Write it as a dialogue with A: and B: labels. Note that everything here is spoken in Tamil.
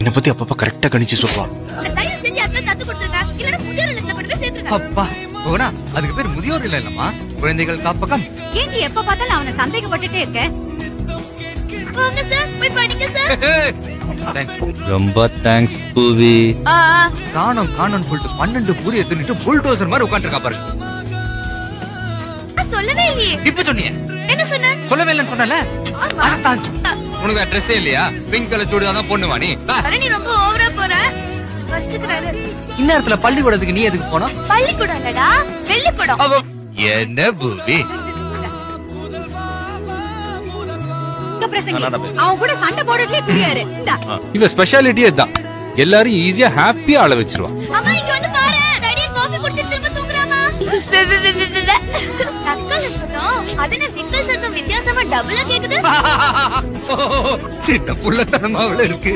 A: என்ன பத்தி அப்பப்ப கரெக்டா கணிச்சு சொல்லுவான்.
B: அப்பா போனா அதுக்கு பேர் முதியோர் இல்லம்மா, குழந்தைகள் காப்பகம்.
C: ஏன் எப்ப பார்த்தாலும் அவனை சந்தேகப்பட்டுட்டே இருக்க?
D: ரொம்ப தேங்க்ஸ் பூவி.
B: காணோம் காணோம் சொல்லிட்டு 12 பூரிய தின்னுட்டு புல்டோசர் மாதிரி உட்காந்துருக்கா பாரு.
C: சொல்லவே இல்லையே.
B: இப்ப சொன்னீங்க.
C: என்ன சொன்ன?
B: சொல்லவே இல்லைன்னு சொன்னல. உனக்கு ட்ரெஸ்ஸே இல்லையா? பிங்க் கலர் சூடிதான் பொண்ணுமா நீ?
C: நீ ரொம்ப ஓவரா போற. வச்சுக்கிறாரு.
B: இந்நேரத்துல பள்ளிக்கூடத்துக்கு நீ எதுக்கு போனோம்?
C: பள்ளிக்கூடம் இல்லடா, வெள்ளிக்கூடம்.
B: என்ன பூவி?
C: அவன் கூட சண்டை போடுறதுலயே தெரியாரு.
A: இவ ஸ்பெஷாலிட்டியே தான், எல்லாரும் ஈஸியா ஹாப்பியா ஆள வச்சிருவான்.
C: அம்மா இங்க வந்து பாரு, டாடி காபி குடிச்சிட்டு திரும்ப தூங்குறாமா. தக்கல சொன்னோம், அதன விக்கல் சத்தம் வித்தியாசமா டபுளா கேக்குது.
B: சின்ன புள்ளத்தனமா இருக்கு.